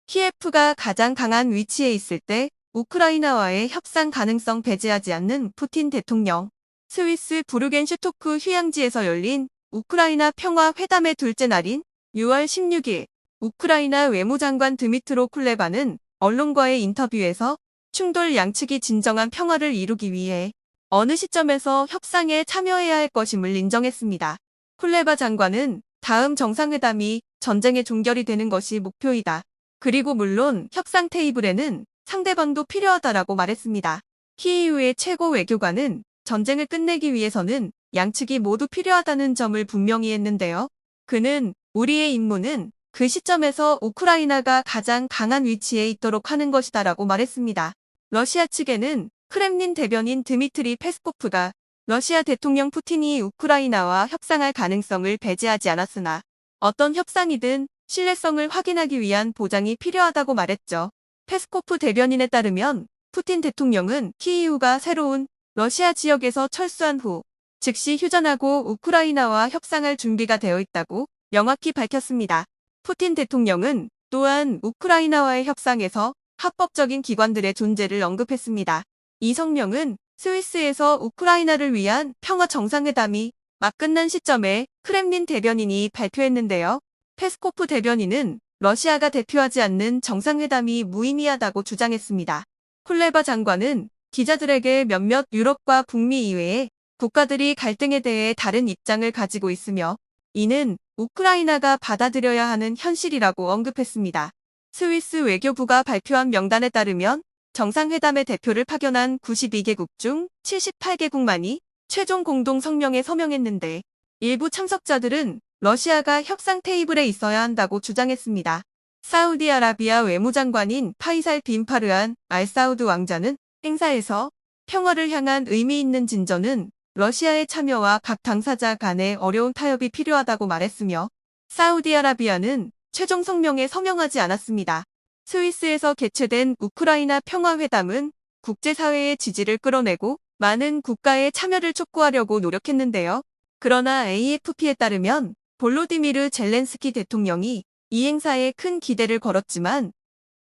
키예프가 가장 강한 위치에 있을 때 우크라이나와의 협상 가능성 배제하지 않는 푸틴 대통령. 스위스 부르겐 슈토크 휴양지에서 열린 우크라이나 평화 회담의 둘째 날인 6월 16일 우크라이나 외무장관 드미트로 쿨레바는 언론과의 인터뷰에서 충돌 양측이 진정한 평화를 이루기 위해 어느 시점에서 협상에 참여해야 할 것임을 인정했습니다. 쿨레바 장관은 다음 정상회담이 전쟁의 종결이 되는 것이 목표이다. 그리고 물론 협상 테이블에는 상대방도 필요하다라고 말했습니다. 키이우의 최고 외교관은 전쟁을 끝내기 위해서는 양측이 모두 필요하다는 점을 분명히 했는데요. 그는 우리의 임무는 그 시점에서 우크라이나가 가장 강한 위치에 있도록 하는 것이다라고 말했습니다. 러시아 측에는 크렘린 대변인 드미트리 페스코프가 러시아 대통령 푸틴이 우크라이나와 협상할 가능성을 배제하지 않았으나 어떤 협상이든 신뢰성을 확인하기 위한 보장이 필요하다고 말했죠. 페스코프 대변인에 따르면 푸틴 대통령은 키이우가 새로운 러시아 지역에서 철수한 후 즉시 휴전하고 우크라이나와 협상할 준비가 되어 있다고 명확히 밝혔습니다. 푸틴 대통령은 또한 우크라이나와의 협상에서 합법적인 기관들의 존재를 언급했습니다. 이 성명은 스위스에서 우크라이나를 위한 평화 정상회담이 막 끝난 시점에 크렘린 대변인이 발표했는데요. 페스코프 대변인은 러시아가 대표하지 않는 정상회담이 무의미하다고 주장했습니다. 쿨레바 장관은 기자들에게 몇몇 유럽과 북미 이외의 국가들이 갈등에 대해 다른 입장을 가지고 있으며 이는 우크라이나가 받아들여야 하는 현실이라고 언급했습니다. 스위스 외교부가 발표한 명단에 따르면 정상회담의 대표를 파견한 92개국 중 78개국만이 최종 공동 성명에 서명했는데 일부 참석자들은 러시아가 협상 테이블에 있어야 한다고 주장했습니다. 사우디아라비아 외무장관인 파이살 빈 파르한 알사우드 왕자는 행사에서 평화를 향한 의미 있는 진전은 러시아의 참여와 각 당사자 간의 어려운 타협이 필요하다고 말했으며 사우디아라비아는 최종 성명에 서명하지 않았습니다. 스위스에서 개최된 우크라이나 평화회담은 국제사회의 지지를 끌어내고 많은 국가의 참여를 촉구하려고 노력했는데요. 그러나 AFP에 따르면 볼로디미르 젤렌스키 대통령이 이 행사에 큰 기대를 걸었지만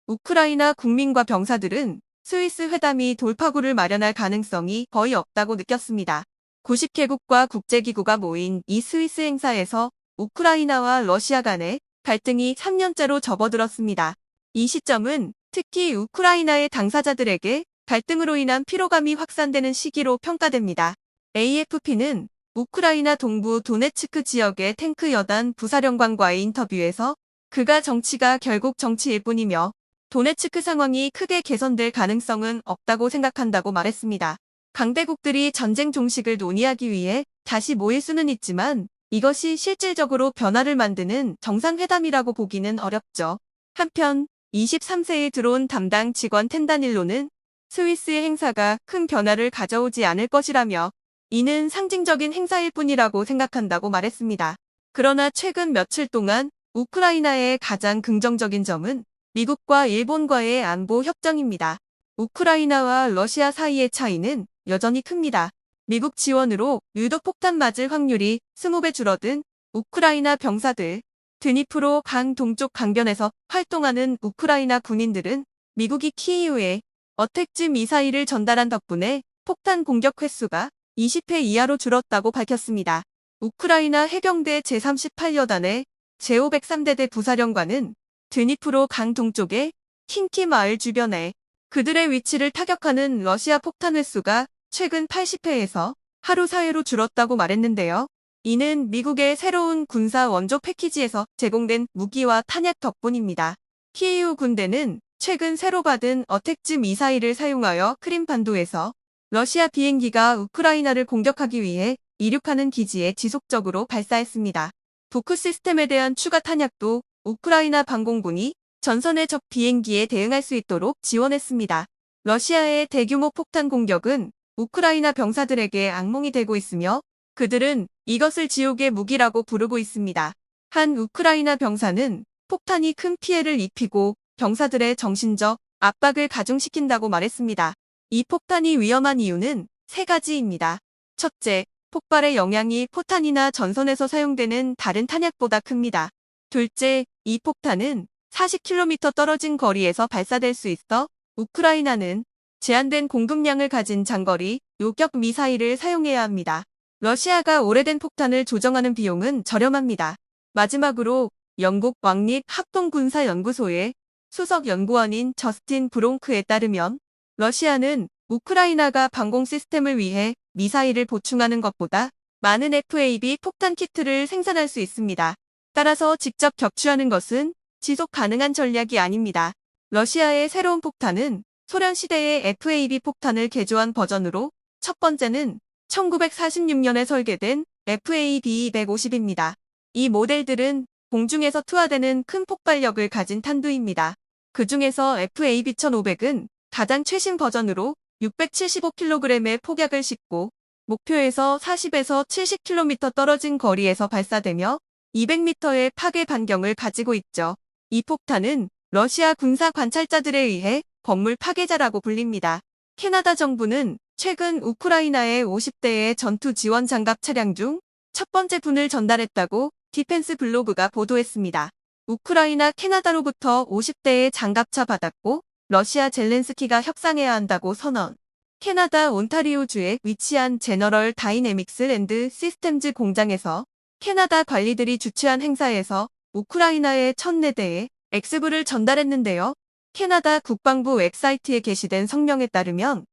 우크라이나 국민과 병사들은 스위스 회담이 돌파구를 마련할 가능성이 거의 없다고 느꼈습니다. 90개국과 국제기구가 모인 이 스위스 행사에서 우크라이나와 러시아 간의 갈등이 3년째로 접어들었습니다. 이 시점은 특히 우크라이나의 당사자들에게 갈등으로 인한 피로감이 확산되는 시기로 평가됩니다. AFP는 우크라이나 동부 도네츠크 지역의 탱크 여단 부사령관과의 인터뷰에서 그가 정치가 결국 정치일 뿐이며 도네츠크 상황이 크게 개선될 가능성은 없다고 생각한다고 말했습니다. 강대국들이 전쟁 종식을 논의하기 위해 다시 모일 수는 있지만 이것이 실질적으로 변화를 만드는 정상회담이라고 보기는 어렵죠. 한편 23세에 들어온 담당 직원 텐다닐로는 스위스의 행사가 큰 변화를 가져오지 않을 것이라며 이는 상징적인 행사일 뿐이라고 생각한다고 말했습니다. 그러나 최근 며칠 동안 우크라이나의 가장 긍정적인 점은 미국과 일본과의 안보 협정입니다. 우크라이나와 러시아 사이의 차이는 여전히 큽니다. 미국 지원으로 유도 폭탄 맞을 확률이 20배 줄어든 우크라이나 병사들, 드니프로 강 동쪽 강변에서 활동하는 우크라이나 군인들은 미국이 키이우에 어택즈 미사일을 전달한 덕분에 폭탄 공격 횟수가 20회 이하로 줄었다고 밝혔습니다. 우크라이나 해병대 제38여단의 제503대대 부사령관은 드니프로 강 동쪽의 킹키 마을 주변에 그들의 위치를 타격하는 러시아 폭탄 횟수가 최근 80회에서 하루 4회로 줄었다고 말했는데요. 이는 미국의 새로운 군사 원조 패키지에서 제공된 무기와 탄약 덕분입니다. 키이우 군대는 최근 새로 받은 어택즈 미사일을 사용하여 크림반도에서 러시아 비행기가 우크라이나를 공격하기 위해 이륙하는 기지에 지속적으로 발사했습니다. 도크 시스템에 대한 추가 탄약도 우크라이나 방공군이 전선의 적 비행기에 대응할 수 있도록 지원했습니다. 러시아의 대규모 폭탄 공격은 우크라이나 병사들에게 악몽이 되고 있으며 그들은 이것을 지옥의 무기라고 부르고 있습니다. 한 우크라이나 병사는 폭탄이 큰 피해를 입히고 병사들의 정신적 압박을 가중시킨다고 말했습니다. 이 폭탄이 위험한 이유는 세 가지입니다. 첫째, 폭발의 영향이 포탄이나 전선에서 사용되는 다른 탄약보다 큽니다. 둘째, 이 폭탄은 40km 떨어진 거리에서 발사될 수 있어 우크라이나는 제한된 공급량을 가진 장거리 요격 미사일을 사용해야 합니다. 러시아가 오래된 폭탄을 조정하는 비용은 저렴합니다. 마지막으로 영국 왕립 합동군사연구소의 수석 연구원인 저스틴 브롱크에 따르면 러시아는 우크라이나가 방공 시스템을 위해 미사일을 보충하는 것보다 많은 FAB 폭탄 키트를 생산할 수 있습니다. 따라서 직접 격추하는 것은 지속 가능한 전략이 아닙니다. 러시아의 새로운 폭탄은 소련 시대의 FAB 폭탄을 개조한 버전으로 첫 번째는 1946년에 설계된 FAB-250입니다. 이 모델들은 공중에서 투하되는 큰 폭발력을 가진 탄두입니다. 그 중에서 FAB-1500은 가장 최신 버전으로 675kg의 폭약을 싣고 목표에서 40에서 70km 떨어진 거리에서 발사되며 200m의 파괴 반경을 가지고 있죠. 이 폭탄은 러시아 군사 관찰자들에 의해 건물 파괴자라고 불립니다. 캐나다 정부는 최근 우크라이나에 50대의 전투 지원 장갑 차량 중 첫 번째 분을 전달했다고 디펜스 블로그가 보도했습니다. 우크라이나 캐나다로부터 50대의 장갑차 받았고 러시아 젤렌스키가 협상해야 한다고 선언. 캐나다 온타리오주에 위치한 제너럴 다이내믹스 랜드 시스템즈 공장에서 캐나다 관리들이 주최한 행사에서 우크라이나에 1,004대의 엑스부를 전달했는데요. 캐나다 국방부 웹사이트에 게시된 성명에 따르면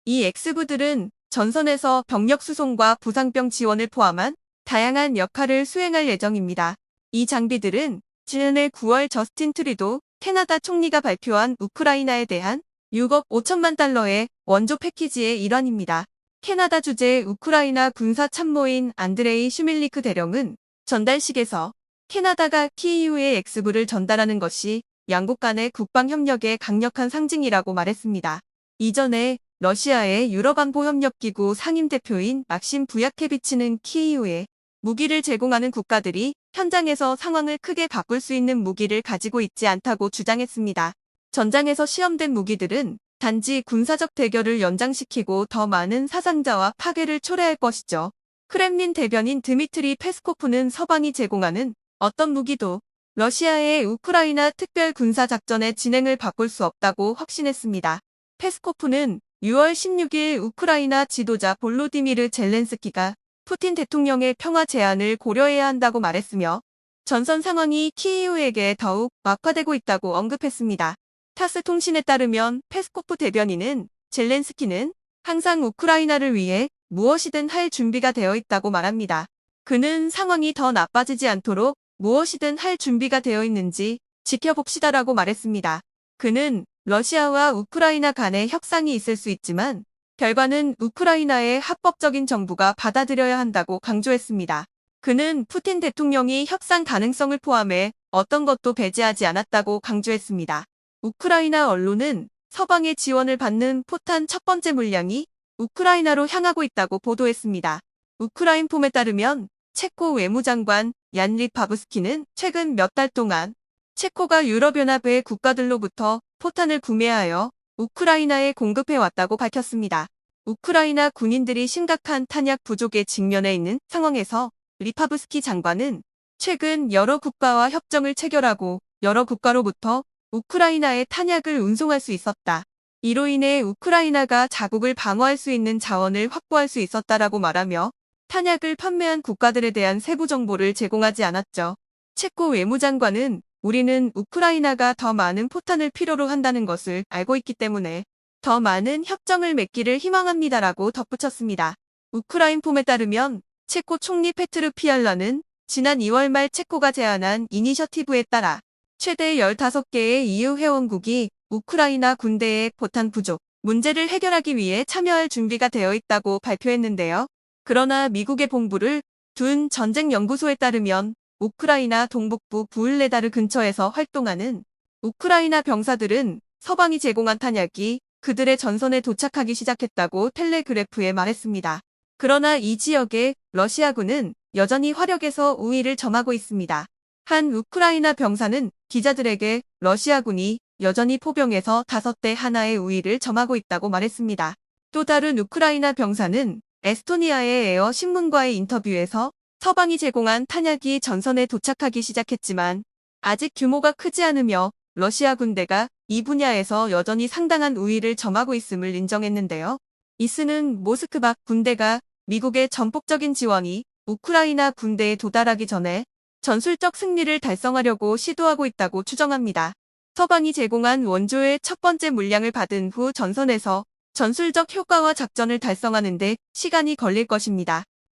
이 엑스부들은 전선에서 병력 수송과 부상병 지원을 포함한 다양한 역할을 수행할 예정입니다. 이 장비들은 지난해 9월 저스틴 트루도 캐나다 총리가 발표한 우크라이나에 대한 6억 5천만 달러의 원조 패키지의 일환입니다. 캐나다 주재 우크라이나 군사 참모인 안드레이 슈밀리크 대령은 전달식에서 캐나다가 키이우에 엑스부를 전달하는 것이 양국 간의 국방 협력의 강력한 상징이라고 말했습니다. 이전에 러시아의 유럽안보협력기구 상임대표인 막심 부야케비치는 키이우에 무기를 제공하는 국가들이 현장에서 상황을 크게 바꿀 수 있는 무기를 가지고 있지 않다고 주장했습니다. 전장에서 시험된 무기들은 단지 군사적 대결을 연장시키고 더 많은 사상자와 파괴를 초래할 것이죠. 크렘린 대변인 드미트리 페스코프는 서방이 제공하는 어떤 무기도 러시아의 우크라이나 특별 군사작전의 진행을 바꿀 수 없다고 확신했습니다. 페스코프는 6월 16일 우크라이나 지도자 볼로디미르 젤렌스키가 푸틴 대통령의 평화 제안을 고려해야 한다고 말했으며 전선 상황이 키이우에게 더욱 악화되고 있다고 언급했습니다. 타스 통신에 따르면 페스코프 대변인은 젤렌스키는 항상 우크라이나를 위해 무엇이든 할 준비가 되어 있다고 말합니다. 그는 상황이 더 나빠지지 않도록 무엇이든 할 준비가 되어 있는지 지켜봅시다라고 말했습니다. 그는 러시아와 우크라이나 간의 협상이 있을 수 있지만 결과는 우크라이나의 합법적인 정부가 받아들여야 한다고 강조했습니다. 그는 푸틴 대통령이 협상 가능성을 포함해 어떤 것도 배제하지 않았다고 강조했습니다. 우크라이나 언론은 서방의 지원을 받는 포탄 첫 번째 물량이 우크라이나로 향하고 있다고 보도했습니다. 우크라인폼에 따르면 체코 외무장관 얀 리파브스키는 최근 몇 달 동안 체코가 유럽연합의 국가들로부터 포탄을 구매하여 우크라이나에 공급해왔다고 밝혔습니다. 우크라이나 군인들이 심각한 탄약 부족에 직면해 있는 상황에서 리파브스키 장관은 최근 여러 국가와 협정을 체결하고 여러 국가로부터 우크라이나에 탄약을 운송할 수 있었다. 이로 인해 우크라이나가 자국을 방어할 수 있는 자원을 확보할 수 있었다라고 말하며 탄약을 판매한 국가들에 대한 세부 정보를 제공하지 않았죠. 체코 외무장관은 우리는 우크라이나가 더 많은 포탄을 필요로 한다는 것을 알고 있기 때문에 더 많은 협정을 맺기를 희망합니다라고 덧붙였습니다. 우크라인폼에 따르면 체코 총리 페트르 피알라는 지난 2월 말 체코가 제안한 이니셔티브에 따라 최대 15개의 EU 회원국이 우크라이나 군대의 포탄 부족 문제를 해결하기 위해 참여할 준비가 되어 있다고 발표했는데요. 그러나 미국의 본부를 둔 전쟁연구소에 따르면 우크라이나 동북부 부울레다르 근처에서 활동하는 우크라이나 병사들은 서방이 제공한 탄약이 그들의 전선에 도착하기 시작했다고 텔레그래프에 말했습니다. 그러나 이 지역의 러시아군은 여전히 화력에서 우위를 점하고 있습니다. 한 우크라이나 병사는 기자들에게 러시아군이 여전히 포병에서 5대 하나의 우위를 점하고 있다고 말했습니다. 또 다른 우크라이나 병사는 에스토니아의 에어 신문과의 인터뷰에서 서방이 제공한 탄약이 전선에 도착하기 시작했지만 아직 규모가 크지 않으며 러시아 군대가 이 분야에서 여전히 상당한 우위를 점하고 있음을 인정했는데요. 이스는 모스크바 군대가 미국의 전폭적인 지원이 우크라이나 군대에 도달하기 전에 전술적 승리를 달성하려고 시도하고 있다고 추정합니다. 서방이 제공한 원조의 첫 번째 물량을 받은 후 전선에서 전술적 효과와 작전을 달성하는 데 시간이 걸릴 것입니다.